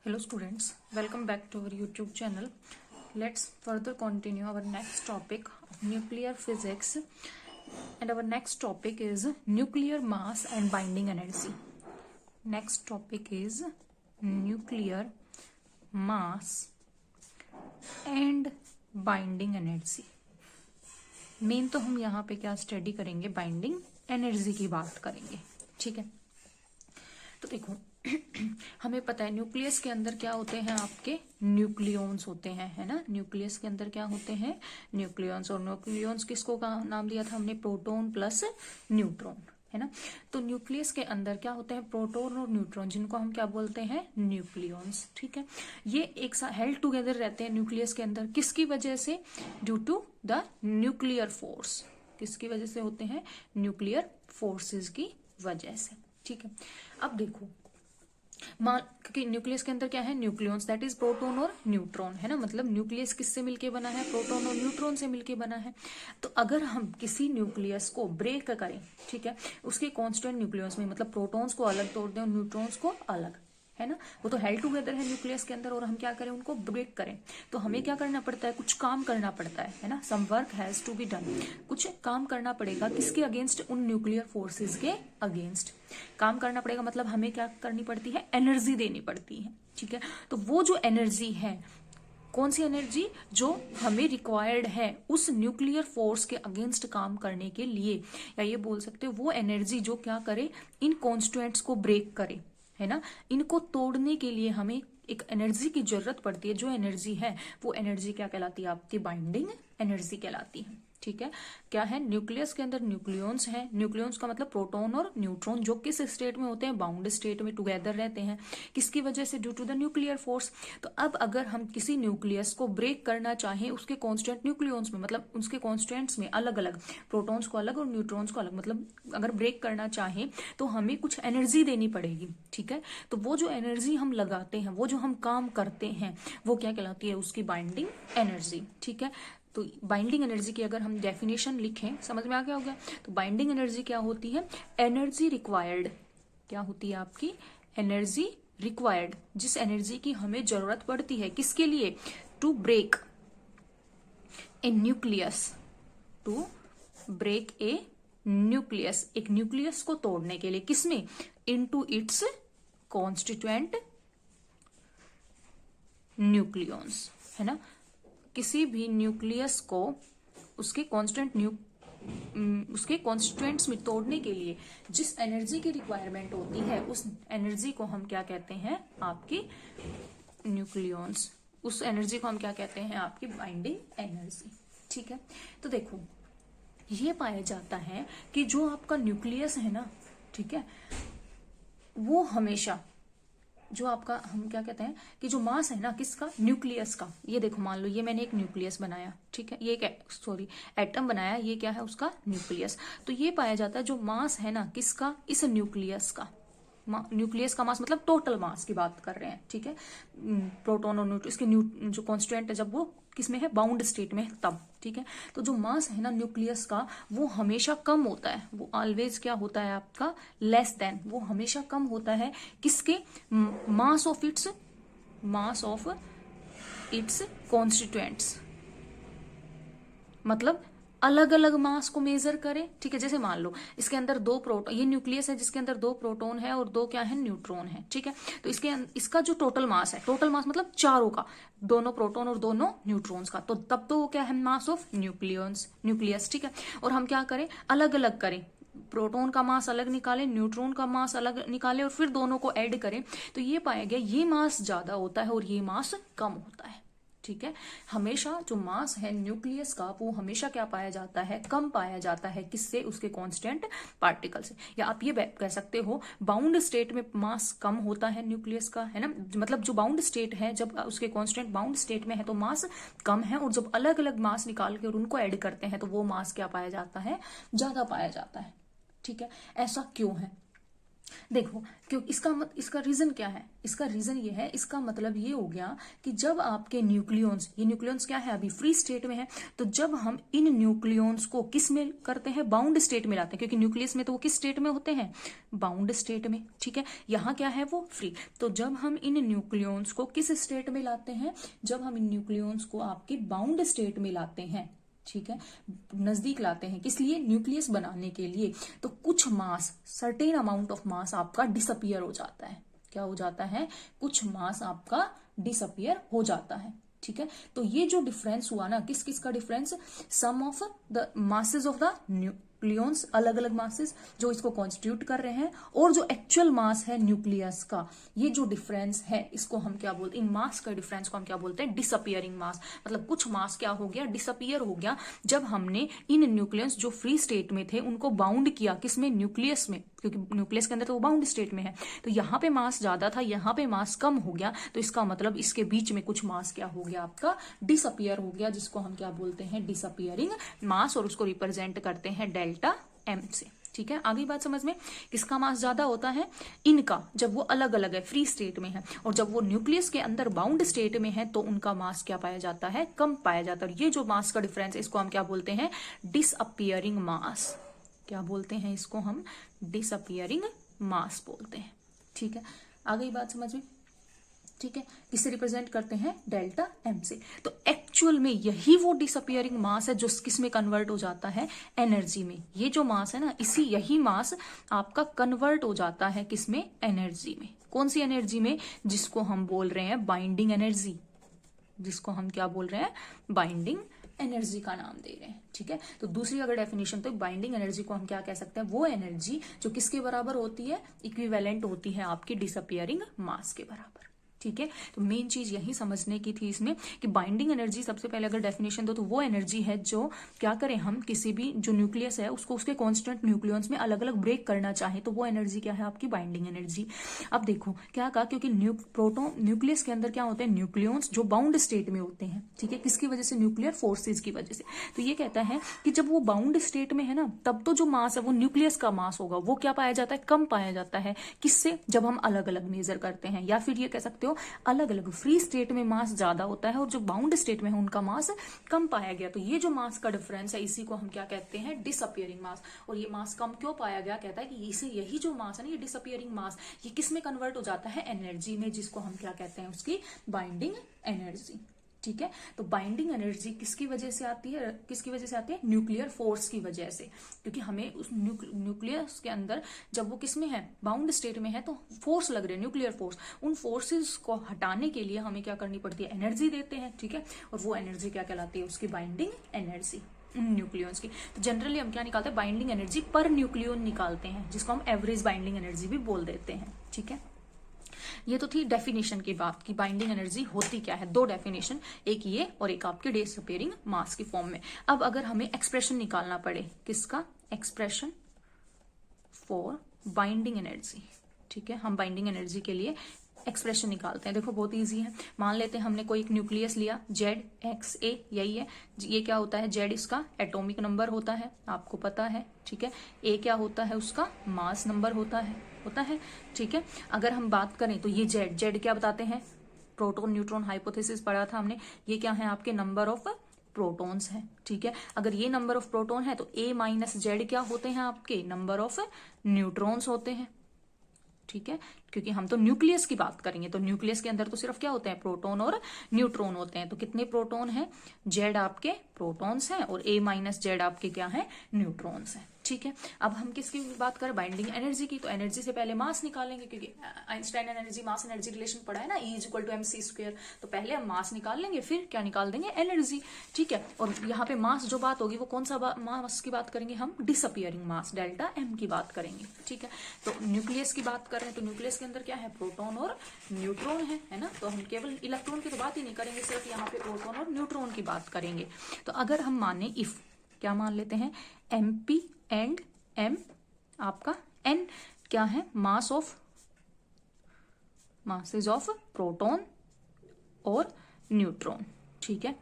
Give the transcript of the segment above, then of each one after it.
Hello students, welcome back to our YouTube channel. Let's further continue our next topic of nuclear physics, and our next topic is nuclear mass and binding energy. Next topic is nuclear mass and binding energy. Main तो हम यहाँ पे क्या study करेंगे, binding energy की बात करेंगे, ठीक है। तो देखो हमें पता है न्यूक्लियस के अंदर क्या होते हैं, आपके न्यूक्लियॉन्स होते हैं, है ना। न्यूक्लियस के अंदर क्या होते हैं, न्यूक्लियॉन्स। और न्यूक्लियॉन्स किसको का नाम दिया था हमने, प्रोटॉन प्लस न्यूट्रॉन, है ना। तो न्यूक्लियस के अंदर क्या होते हैं, प्रोटॉन और न्यूट्रॉन, जिनको हम क्या बोलते हैं, न्यूक्लियॉन्स, ठीक है। ये एक साथ हेल्ड टुगेदर रहते हैं न्यूक्लियस के अंदर, किसकी वजह से, due to the nuclear force. किसकी वजह से होते हैं, न्यूक्लियर फोर्सेस की वजह से, ठीक है। अब देखो क्योंकि न्यूक्लियस के अंदर क्या है, न्यूक्लियॉन्स, दैट इज प्रोटॉन और न्यूट्रॉन, है ना। मतलब न्यूक्लियस किससे मिलके बना है, प्रोटॉन और न्यूट्रॉन से मिलके बना है। तो अगर हम किसी न्यूक्लियस को ब्रेक करें, ठीक है, उसके कांस्टेंट न्यूक्लियस में, मतलब प्रोटॉन्स को अलग तोड़ दें और न्यूट्रॉन्स को अलग, है ना, वो तो हेल्ड टुगेदर है न्यूक्लियस के अंदर, और हम क्या करें, उनको ब्रेक करें, तो हमें क्या करना पड़ता है, कुछ काम करना पड़ता है ना। Some work has to be done, कुछ काम करना पड़ेगा, किसके अगेंस्ट, उन न्यूक्लियर फोर्सेस के अगेंस्ट काम करना पड़ेगा। मतलब हमें क्या करनी पड़ती है, एनर्जी देनी पड़ती है, ठीक है। तो वो जो एनर्जी है, कौन सी एनर्जी, जो हमें रिक्वायर्ड है उस न्यूक्लियर फोर्स के अगेंस्ट काम करने के लिए, या ये बोल सकते हो वो एनर्जी जो क्या करे, इन कॉन्स्टिट्यूएंट्स को ब्रेक करे, है ना। इनको तोड़ने के लिए हमें एक एनर्जी की जरूरत पड़ती है। जो एनर्जी है वो एनर्जी क्या कहलाती है, आपकी बाइंडिंग एनर्जी कहलाती है, ठीक है। क्या है, न्यूक्लियस के अंदर न्यूक्लियॉन्स है, न्यूक्लियॉन्स का मतलब प्रोटॉन और न्यूट्रॉन, जो किस स्टेट में होते हैं, बाउंड स्टेट में टुगेदर रहते हैं, किसकी वजह से, due to the nuclear force. तो अब अगर हम किसी न्यूक्लियस को ब्रेक करना चाहें उसके कॉन्स्टेंट न्यूक्लियॉन्स में, मतलब उसके कॉन्स्टेंट्स में अलग अलग, प्रोटॉन्स को अलग और न्यूट्रॉन्स को अलग, मतलब अगर ब्रेक करना चाहें तो हमें कुछ एनर्जी देनी पड़ेगी, ठीक है। तो वो जो एनर्जी हम लगाते हैं, वो जो हम काम करते हैं, वो क्या कहलाती है, उसकी बाइंडिंग एनर्जी, ठीक है। तो बाइंडिंग एनर्जी की अगर हम डेफिनेशन लिखें, समझ में आ गया होगा। तो बाइंडिंग एनर्जी क्या होती है, एनर्जी रिक्वायर्ड, क्या होती है आपकी, एनर्जी रिक्वायर्ड, जिस एनर्जी की हमें जरूरत पड़ती है, किसके लिए, to break a nucleus, to break a nucleus, एक न्यूक्लियस को तोड़ने के लिए, किसमें, इनटू इट्स कॉन्स्टिट्यूएंट न्यूक्लियॉन्स, है ना। किसी भी न्यूक्लियस को उसके उसके कॉन्स्टिट्यूएंट्स में तोड़ने के लिए जिस एनर्जी की रिक्वायरमेंट होती है, उस एनर्जी को हम क्या कहते हैं, आपकी न्यूक्लियॉन्स, उस एनर्जी को हम क्या कहते हैं, आपकी बाइंडिंग एनर्जी, ठीक है। तो देखो ये पाया जाता है कि जो आपका न्यूक्लियस है ना, ठीक है, वो हमेशा, जो आपका, हम क्या कहते हैं कि जो मास है ना, किसका, न्यूक्लियस का। ये देखो मान लो ये मैंने एक न्यूक्लियस बनाया, ठीक है, ये एक एटम बनाया, ये क्या है, उसका न्यूक्लियस। तो ये पाया जाता है जो मास है ना, किसका, इस न्यूक्लियस का, न्यूक्लियस का मास, मतलब टोटल मास की बात कर रहे हैं, ठीक है। प्रोटॉन और न्यूट्रॉन, इसके जो कॉन्स्टेंट है, जब वो किसमें है, बाउंड स्टेट में, तब, ठीक है। तो जो मास है ना न्यूक्लियस का, वो हमेशा कम होता है, वो ऑलवेज क्या होता है आपका, लेस देन, वो हमेशा कम होता है किसके, मास ऑफ इट्स कॉन्स्टिट्यूएंट्स। मतलब अलग अलग मास को मेजर करें, ठीक है। जैसे मान लो इसके अंदर दो प्रोटॉन, ये न्यूक्लियस है जिसके अंदर दो प्रोटॉन है और दो क्या है, न्यूट्रॉन है, ठीक है। तो इसका जो टोटल मास है, टोटल मास मतलब चारों का, दोनों प्रोटॉन और दोनों न्यूट्रॉन्स का, तो तब तो वो क्या है, मास ऑफ न्यूक्लियस, ठीक है। और हम क्या करें, अलग अलग करें, प्रोटॉन का मास अलग निकालें, न्यूट्रॉन का मास अलग निकालें, और फिर दोनों को ऐड करें, तो ये पाया गया ये मास ज्यादा होता है और ये मास कम होता है, ठीक है। हमेशा जो मास है न्यूक्लियस का, वो हमेशा क्या पाया जाता है, कम पाया जाता है, किससे, उसके कांस्टेंट पार्टिकल से। या आप ये कह सकते हो बाउंड स्टेट में मास कम होता है न्यूक्लियस का, है ना। मतलब जो बाउंड स्टेट है, जब उसके कांस्टेंट बाउंड स्टेट में है तो मास कम है, और जब अलग अलग मास निकाल के और उनको ऐड करते हैं तो वो मास क्या पाया जाता है, ज्यादा पाया जाता है, ठीक है। ऐसा क्यों है, देखो, क्यों इसका रीजन क्या है, इसका रीजन ये है, इसका मतलब ये हो गया कि जब आपके न्यूक्लियॉन्स, ये न्यूक्लियॉन्स क्या है, अभी फ्री स्टेट में है, तो जब हम इन न्यूक्लियॉन्स को किस में करते हैं, बाउंड स्टेट में लाते हैं, क्योंकि न्यूक्लियस में तो वो किस स्टेट में होते हैं, बाउंड स्टेट में, ठीक है। यहाँ क्या है, वो फ्री। तो जब हम इन न्यूक्लियॉन्स को किस स्टेट में लाते हैं, जब हम इन न्यूक्लियॉन्स को आपके बाउंड स्टेट में लाते हैं, ठीक है, नजदीक लाते हैं, किस लिए, न्यूक्लियस बनाने के लिए, तो कुछ मास, सर्टेन अमाउंट ऑफ मास आपका डिसअपियर हो जाता है। क्या हो जाता है, कुछ मास आपका डिसअपियर हो जाता है, ठीक है। तो ये जो डिफरेंस हुआ ना, किस किस का difference, some of the masses of the nucleons, अलग अलग मासेस जो इसको कॉन्स्टिट्यूट कर रहे हैं, और जो एक्चुअल मास है न्यूक्लियस का, ये जो डिफरेंस है इसको हम क्या बोलते हैं, इन मास का डिफरेंस को हम क्या बोलते हैं, डिसअपियरिंग मास। मतलब कुछ मास क्या हो गया, डिसअपियर हो गया, जब हमने इन न्यूक्लियस जो फ्री स्टेट में थे उनको बाउंड किया, किसमें, न्यूक्लियस में, क्योंकि न्यूक्लियस के अंदर तो वो बाउंड स्टेट में है। तो यहाँ पे मास ज्यादा था, यहाँ पे मास कम हो गया, तो इसका मतलब इसके बीच में कुछ मास क्या हो गया, आपका डिसअपियर हो गया, जिसको हम क्या बोलते हैं, डिसअपियरिंग मास, और उसको रिप्रेजेंट करते हैं डेल्टा एम से, ठीक है। आगे बात समझ में, किसका मास ज्यादा होता है, इनका, जब वो अलग अलग है, फ्री स्टेट में है, और जब वो न्यूक्लियस के अंदर बाउंड स्टेट में है तो उनका मास क्या पाया जाता है, कम पाया जाता है। ये जो मास का डिफरेंस है इसको हम क्या बोलते हैं, डिसअपियरिंग मास। क्या बोलते हैं इसको हम, डिसअपियरिंग मास बोलते हैं, ठीक है। आ गई बात समझ में, ठीक है। किससे रिप्रेजेंट करते हैं, डेल्टा एम से। तो एक्चुअल में यही वो डिसअपियरिंग मास है जो किस में कन्वर्ट हो जाता है, एनर्जी में। ये जो मास है ना, यही मास आपका कन्वर्ट हो जाता है किसमें, एनर्जी में। कौन सी एनर्जी में, जिसको हम बोल रहे हैं बाइंडिंग एनर्जी, जिसको हम क्या बोल रहे हैं, बाइंडिंग एनर्जी का नाम दे रहे हैं, ठीक है। तो दूसरी अगर डेफिनेशन, तो बाइंडिंग एनर्जी को हम क्या कह सकते हैं, वो एनर्जी जो किसके बराबर होती है, इक्विवेलेंट होती है आपकी डिसअपियरिंग मास के बराबर, ठीक है। तो मेन चीज यही समझने की थी इसमें कि बाइंडिंग एनर्जी, सबसे पहले अगर डेफिनेशन दो तो वो एनर्जी है जो क्या करें, हम किसी भी जो न्यूक्लियस है उसको उसके कांस्टेंट न्यूक्लियॉन्स में अलग अलग ब्रेक करना चाहे तो वो एनर्जी क्या है, आपकी बाइंडिंग एनर्जी। अब देखो क्या कहा, क्योंकि न्यूक्लियस के अंदर क्या होते हैं, न्यूक्लियॉन्स जो बाउंड स्टेट में होते हैं, ठीक है, किसकी वजह से, न्यूक्लियर फोर्सेज की वजह से। तो ये कहता है कि जब वो बाउंड स्टेट में है ना, तब तो जो मास है वो न्यूक्लियस का मास होगा, वो क्या पाया जाता है, कम पाया जाता है। किससे, जब हम अलग अलग मेजर करते हैं, या फिर ये कह सकते हो अलग अलग फ्री स्टेट में मास ज्यादा होता है और जो बाउंड स्टेट में है उनका मास कम पाया गया। तो ये जो मास का डिफरेंस है इसी को हम क्या कहते हैं, डिसअपियरिंग मास। और ये मास कम क्यों पाया गया, कहता है कि इसे, यही जो मास है ना, ये डिसअपियरिंग मास, ये किस में कन्वर्ट हो जाता है, एनर्जी में, जिसको हम क्या कहते हैं, उसकी बाइंडिंग एनर्जी, ठीक है। तो बाइंडिंग एनर्जी किसकी वजह से आती है, किसकी वजह से आती है, न्यूक्लियर फोर्स की वजह से। क्योंकि हमें उस न्यूक्लियस के अंदर जब वो किसमें है, बाउंड स्टेट में है, तो फोर्स लग रहे हैं, न्यूक्लियर फोर्स, उन फोर्सेस को हटाने के लिए हमें क्या करनी पड़ती है, एनर्जी देते हैं, ठीक है। और वो एनर्जी क्या कहलाती है, उसकी बाइंडिंग एनर्जी, न्यूक्लियंस की। तो जनरली हम क्या निकालते हैं, बाइंडिंग एनर्जी पर न्यूक्लियन निकालते हैं, जिसको हम एवरेज बाइंडिंग एनर्जी भी बोल देते हैं, ठीक है। ये तो थी डेफिनेशन की बात कि बाइंडिंग एनर्जी होती क्या है, दो डेफिनेशन, एक ये और एक आपके डिसअपियरिंग मास की फॉर्म में। अब अगर हमें एक्सप्रेशन निकालना पड़े, किसका, एक्सप्रेशन फॉर बाइंडिंग एनर्जी, ठीक है, हम बाइंडिंग एनर्जी के लिए एक्सप्रेशन निकालते हैं। देखो बहुत इजी है, मान लेते हैं हमने कोई एक न्यूक्लियस लिया, ZXA, यही है, ये क्या होता है, Z इसका एटॉमिक नंबर होता है, आपको पता है, ठीक है। A क्या होता है, उसका मास नंबर होता है, ठीक है। अगर हम बात करें तो ये Z क्या बताते हैं, प्रोटॉन न्यूट्रॉन हाइपोथेसिस पढ़ा था हमने, ये क्या है, आपके नंबर ऑफ प्रोटॉन्स है, ठीक है। अगर ये नंबर ऑफ प्रोटॉन है तो A माइनस Z क्या होते हैं, आपके नंबर ऑफ न्यूट्रॉन्स होते हैं, ठीक है। क्योंकि हम तो न्यूक्लियस की बात करेंगे, तो न्यूक्लियस के अंदर तो सिर्फ क्या होते हैं, प्रोटॉन और न्यूट्रॉन होते हैं। तो कितने प्रोटॉन हैं, Z आपके प्रोटॉन्स हैं और A माइनस Z आपके क्या है, न्यूट्रॉन्स हैं, ठीक है। अब हम किसकी बात करें, बाइंडिंग एनर्जी की, तो एनर्जी से पहले मास निकालेंगे, क्योंकि Einstein energy mass energy relation पढ़ा है ना, E=mc²। तो पहले हम मास निकाल लेंगे, फिर क्या निकाल देंगे, एनर्जी, ठीक है। और यहाँ पे मास जो बात होगी वो कौन सा मास की बात करेंगे, हम डिसअपियरिंग मास डेल्टा एम की बात करेंगे, ठीक है। तो न्यूक्लियस की बात कर रहे हैं, तो न्यूक्लियस के अंदर क्या है, प्रोटॉन और न्यूट्रॉन है ना। तो हम केवल इलेक्ट्रॉन की तो बात ही नहीं करेंगे, सिर्फ यहाँ पे प्रोटॉन और न्यूट्रॉन की बात करेंगे। तो अगर हम माने, इफ क्या मान लेते हैं, MP एंड M आपका N क्या है, मासेज ऑफ प्रोटॉन और न्यूट्रॉन, ठीक है।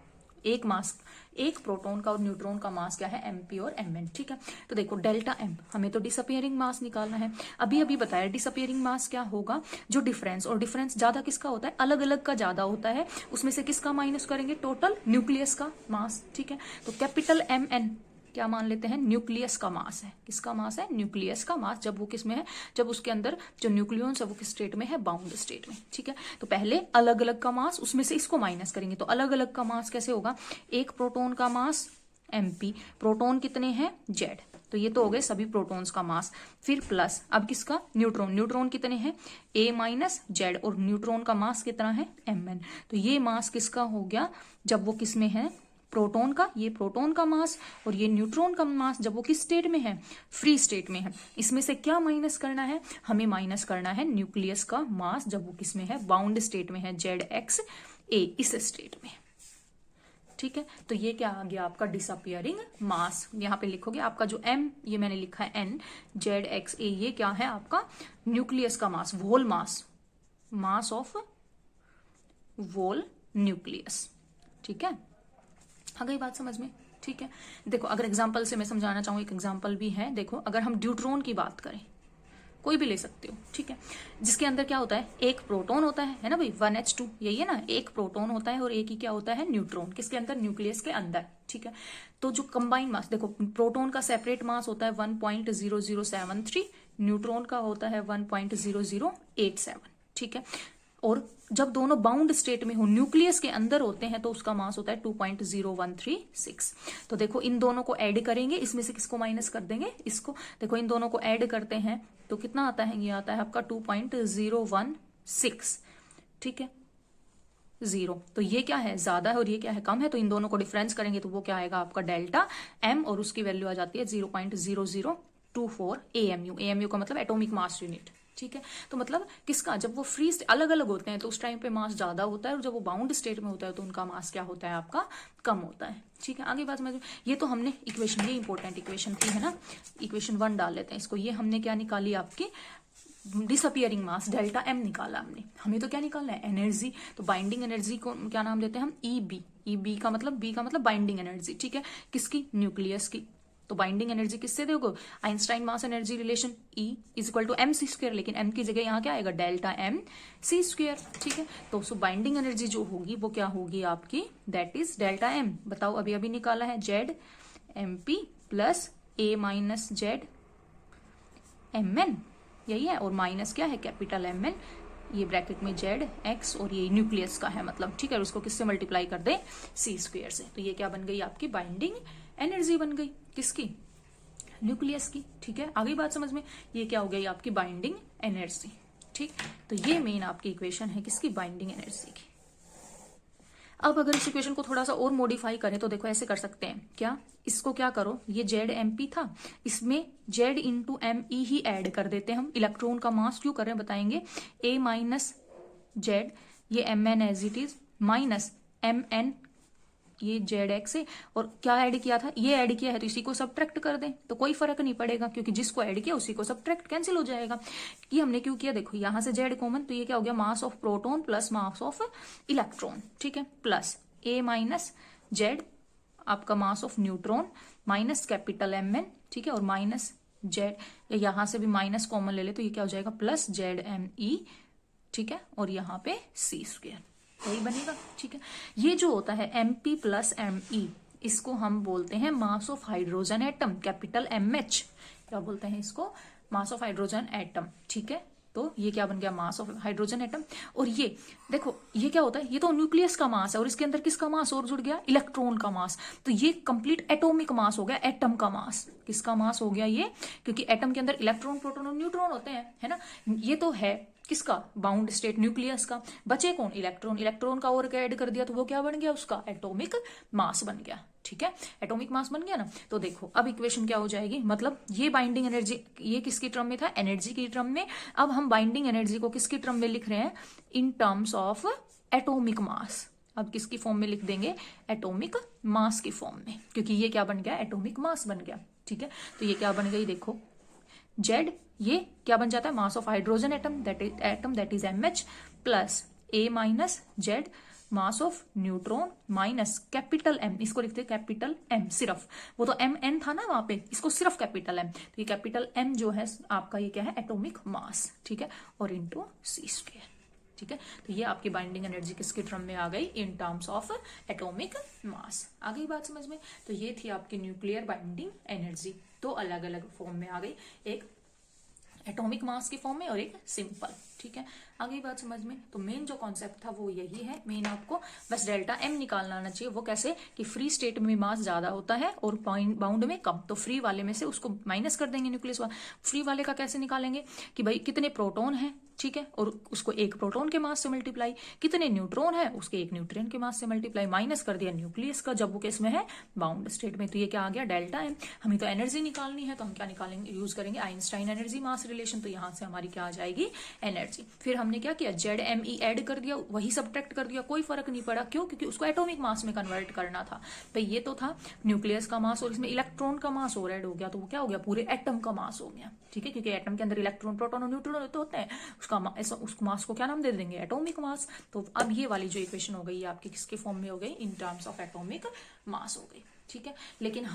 एक मास, एक प्रोटॉन का और न्यूट्रॉन का मास क्या है, mp और mn। ठीक है, तो देखो डेल्टा m हमें तो डिसअपियरिंग मास निकालना है। अभी अभी बताया डिसअपियरिंग मास क्या होगा, जो डिफरेंस, और डिफरेंस ज्यादा किसका होता है, अलग अलग का ज्यादा होता है, उसमें से किसका माइनस करेंगे, टोटल न्यूक्लियस का मास। ठीक है, तो कैपिटल mn क्या मान लेते हैं, न्यूक्लियस का मास है। किसका मास है, न्यूक्लियस का मास। जब वो किस में है, जब उसके अंदर जो न्यूक्लियॉन्स है वो किस स्टेट में है, बाउंड स्टेट में। ठीक है, तो पहले अलग अलग का मास, उसमें से इसको माइनस करेंगे। तो अलग अलग का मास कैसे होगा, एक प्रोटॉन का मास mp, प्रोटॉन कितने हैं, z, तो ये तो हो गए सभी प्रोटॉन्स का मास। फिर प्लस अब किसका, न्यूट्रॉन, न्यूट्रॉन कितने हैं, a माइनस जेड, और न्यूट्रॉन का मास कितना है, mn। तो ये मास किसका हो गया, जब वो किस में है, प्रोटॉन का, ये प्रोटॉन का मास, और ये न्यूट्रॉन का मास जब वो किस स्टेट में है, फ्री स्टेट में है। इसमें से क्या माइनस करना है, हमें माइनस करना है न्यूक्लियस का मास, जब वो किस में है, बाउंड स्टेट में है, ZXA, इस स्टेट में। ठीक है, तो ये क्या आ गया आपका डिसअपियरिंग मास। यहाँ पे लिखोगे आपका जो m, ये मैंने लिखा है n, ZXA, ये क्या है आपका न्यूक्लियस का मास, वोल मास, मास ऑफ वोल न्यूक्लियस। ठीक है, आ गई बात समझ में। ठीक है, देखो अगर एग्जांपल से मैं समझाना चाहूँ, एक एग्जांपल भी है। देखो अगर हम ड्यूट्रॉन की बात करें, कोई भी ले सकते हो। ठीक है, जिसके अंदर क्या होता है, एक प्रोटॉन होता है ना भाई, 1H2, यही है ना, एक प्रोटॉन होता है और एक ही क्या होता है, न्यूट्रॉन। किसके अंदर, न्यूक्लियस के अंदर। ठीक है, तो जो कंबाइंड मास, देखो प्रोटॉन का सेपरेट मास होता है 1.0073, न्यूट्रॉन का होता है 1.0087। ठीक है, और जब दोनों बाउंड स्टेट में हो, न्यूक्लियस के अंदर होते हैं, तो उसका मास होता है 2.0136। तो देखो इन दोनों को ऐड करेंगे, इसमें से किसको माइनस कर देंगे, इसको। देखो इन दोनों को ऐड करते हैं तो कितना आता है, ये आता है आपका 2.016। ठीक है, 0, तो ये क्या है, ज्यादा है और ये क्या है, कम है। तो इन दोनों को डिफरेंस करेंगे तो वो क्या आएगा आपका डेल्टा m, और उसकी वैल्यू आ जाती है 0.0024 AMU। AMU का मतलब एटॉमिक मास यूनिट। ठीक है, तो मतलब किसका, जब वो फ्री अलग अलग होते हैं तो उस टाइम पे मास ज्यादा होता है, और जब वो बाउंड स्टेट में होता है तो उनका मास क्या होता है, आपका कम होता है। ठीक है, आगे बात समझ। ये तो हमने इक्वेशन, ये इंपॉर्टेंट इक्वेशन थी, है ना, इक्वेशन 1 डाल लेते हैं इसको। ये हमने क्या निकाली, आपकी डिसअपियरिंग मास, डेल्टा m निकाला हमने। हमें तो क्या निकालना है, एनर्जी। तो बाइंडिंग एनर्जी को क्या नाम देते हैं हम, EB। EB का मतलब, B का मतलब बाइंडिंग एनर्जी। ठीक है, किसकी, न्यूक्लियस की। तो बाइंडिंग एनर्जी किससे दोगे, Einstein mass energy relation, E = mc², लेकिन m की जगह यहाँ क्या आएगा, डेल्टा mc²। ठीक है, तो सो बाइंडिंग एनर्जी जो होगी वो क्या होगी आपकी, दैट इज डेल्टा m। बताओ अभी अभी निकाला है, ZMP plus A minus ZMN, यही है, और माइनस क्या है, कैपिटल MN, ये ब्रैकेट में ZX, और ये न्यूक्लियस का है मतलब। ठीक है, उसको किससे मल्टीप्लाई कर दे, C² से। तो ये क्या बन गई आपकी बाइंडिंग एनर्जी बन गई, किसकी, न्यूक्लियस की। ठीक है, आगे बात समझ में। ये क्या हो गई आपकी बाइंडिंग एनर्जी। ठीक, तो ये मेन आपकी इक्वेशन है किसकी, बाइंडिंग एनर्जी की। अब अगर इस इक्वेशन को थोड़ा सा और मॉडिफाई करें तो देखो ऐसे कर सकते हैं, क्या, इसको क्या करो, ये ZMP था, इसमें Z इंटू ME ही ऐड कर देते हैं हम। इलेक्ट्रॉन का मास क्यों कर रहे हैं बताएंगे, A माइनस Z, ये MN as it is, minus MN, ये ZX है, और क्या ऐड किया था, ये ऐड किया है, तो इसी को सब्ट्रैक्ट कर दें तो कोई फर्क नहीं पड़ेगा, क्योंकि जिसको ऐड किया उसी को सब्ट्रैक्ट, कैंसिल हो जाएगा। ये हमने क्यों किया, देखो यहां से Z कॉमन, तो ये क्या हो गया, mass of proton plus mass of electron. ठीक है, प्लस A माइनस Z आपका मास of neutron, minus capital MN। ठीक है, और माइनस Z, यहां से भी माइनस कॉमन ले ले तो ये क्या हो जाएगा, प्लस ZME। ठीक है, और यहाँ पे C², यही बनेगा। ठीक है, ये जो होता है MP प्लस ME, इसको हम बोलते हैं मास of hydrogen atom, capital MH। क्या बोलते हैं इसको, मास ऑफ हाइड्रोजन एटम। ठीक है, तो ये क्या बन गया, मास ऑफ हाइड्रोजन एटम। और ये देखो ये क्या होता है, ये तो न्यूक्लियस का मास है, और इसके अंदर किसका मास और जुड़ गया, इलेक्ट्रॉन का मास। तो ये कंप्लीट एटॉमिक मास हो गया, एटम का मास। किसका मास हो गया ये, क्योंकि एटम के अंदर इलेक्ट्रॉन, प्रोटॉन और न्यूट्रॉन होते हैं, है ना। ये तो है किसका, बाउंड स्टेट न्यूक्लियस का। बचे कौन, इलेक्ट्रॉन। इलेक्ट्रॉन का और क्या ऐड कर दिया तो वो क्या बन गया, उसका एटॉमिक मास बन गया। ठीक है, एटॉमिक मास बन गया ना। तो देखो अब इक्वेशन क्या हो जाएगी, मतलब ये बाइंडिंग एनर्जी, ये किसकी टर्म में था, एनर्जी की टर्म में। अब हम बाइंडिंग एनर्जी को किसकी टर्म में लिख रहे हैं, इन टर्म्स ऑफ एटॉमिक मास। अब किसकी फॉर्म में लिख देंगे, एटॉमिक मास की फॉर्म में, क्योंकि ये क्या बन गया, एटॉमिक मास बन गया। ठीक है, तो ये क्या बन गई, देखो Z, ये क्या बन जाता है, mass of hydrogen atom, that is MH, plus A minus Z mass of neutron minus capital M, इसको लिखते हैं कैपिटल एम सिर्फ, वो तो एम एन था ना वहां पे, इसको सिर्फ कैपिटल एम, तो ये कैपिटल एम जो है आपका ये क्या है एटॉमिक मास, ठीक है, और इंटू सी स्क्वायर, ठीक है। तो ये आपकी बाइंडिंग एनर्जी किसके टर्म में आ गई, in terms of atomic mass. आ गई बात समझ में। तो ये थी आपकी न्यूक्लियर बाइंडिंग एनर्जी, दो अलग अलग फॉर्म में आ गई, एक एटॉमिक मास की फॉर्म में और एक सिंपल, ठीक है। आ गई बात समझ में। तो मेन जो कॉन्सेप्ट था वो यही है, मेन आपको बस डेल्टा एम निकालना आना चाहिए। वो कैसे कि फ्री स्टेट में मास ज्यादा होता है और बाउंड में कम, तो फ्री वाले में से उसको माइनस कर देंगे न्यूक्लियस वाला। फ्री वाले का कैसे निकालेंगे कि भाई कितने प्रोटॉन है, ठीक है, और उसको एक प्रोटॉन के मास से मल्टीप्लाई, कितने न्यूट्रॉन है उसके एक न्यूट्रियन के मास से मल्टीप्लाई, माइनस कर दिया न्यूक्लियस का जब वो केस में है बाउंड स्टेट में। तो ये क्या आ गया डेल्टा एम। हमें तो एनर्जी निकालनी है तो हम क्या निकालेंगे, यूज करेंगे आइंस्टाइन एनर्जी मास रिलेशन। तो यहां से हमारी क्या आ जाएगी एनर्जी। फिर हमने क्या किया, जेड एम ई एड कर दिया, वही सब्ट्रैक्ट कर दिया, कोई फर्क नहीं पड़ा। क्यों, क्योंकि उसको एटॉमिक मास में कन्वर्ट करना था। भाई ये तो था न्यूक्लियस का मास और इसमें इलेक्ट्रॉन का मास और ऐड हो गया, तो वो क्या हो गया पूरे एटम का मास हो गया, ठीक है, क्योंकि एटम के अंदर इलेक्ट्रॉन प्रोटॉन और न्यूट्रॉन तो होते हैं, उसका मास को क्या नाम दे देंगे एटॉमिक मास। तो अब ये वाली जो इक्वेशन हो गई आपकी किसके फॉर्म में हो गई, इन टर्म्स ऑफ एटॉमिक मास हो गई, ठीक है। लेकिन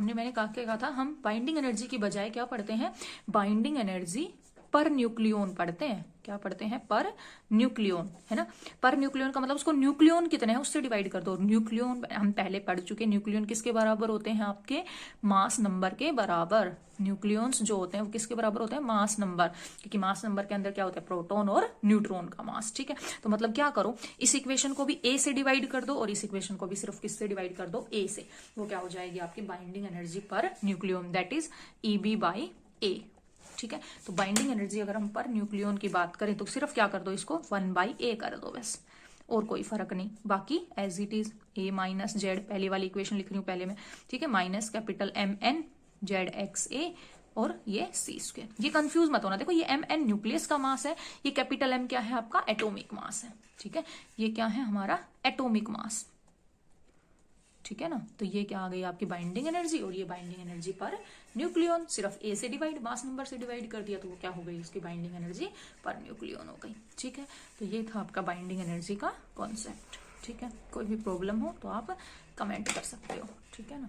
मैंने कहा था हम बाइंडिंग एनर्जी की बजाय क्या पढ़ते हैं, बाइंडिंग एनर्जी पर न्यूक्लियन पढ़ते हैं। क्या पढ़ते हैं, पर न्यूक्लियन, है ना। पर न्यूक्लियन का मतलब उसको न्यूक्लियन कितने हैं उससे डिवाइड कर दो। न्यूक्लियन हम पहले पढ़ चुके, न्यूक्लियन किसके बराबर होते हैं, आपके मास नंबर के बराबर। न्यूक्लियंस जो होते हैं वो किसके बराबर होते हैं, मास नंबर, क्योंकि मास नंबर के अंदर क्या होता है प्रोटॉन और न्यूट्रॉन का मास, ठीक है। तो मतलब क्या करो, इस इक्वेशन को भी ए से डिवाइड कर दो और इस इक्वेशन को भी सिर्फ किससे डिवाइड कर दो, ए से। वो क्या हो जाएगी आपकी binding energy per nucleon, that is EB by A, ठीक है। तो बाइंडिंग एनर्जी अगर हम पर न्यूक्लियन की बात करें तो सिर्फ क्या कर दो, इसको 1/a कर दो बस, और कोई फर्क नहीं। बाकी as it is a minus Z, पहली वाली इक्वेशन लिख रही हूँ पहले में, ठीक है, minus capital MN Z X A और ये सी स्क्वायर। ये कंफ्यूज मत होना, देखो ये MN न्यूक्लियस का मास है, ये कैपिटल M क्या है आपका एटॉमिक मास है, ठीक है। ये क्या है हमारा एटॉमिक मास, ठीक है ना। तो ये क्या आ गई आपकी बाइंडिंग एनर्जी, और ये बाइंडिंग एनर्जी पर न्यूक्लियन सिर्फ ए से डिवाइड, मास नंबर से डिवाइड कर दिया, तो वो क्या हो गई उसकी बाइंडिंग एनर्जी पर न्यूक्लियन हो गई, ठीक है। तो ये था आपका बाइंडिंग एनर्जी का कॉन्सेप्ट, ठीक है। कोई भी प्रॉब्लम हो तो आप कमेंट कर सकते हो, ठीक है ना।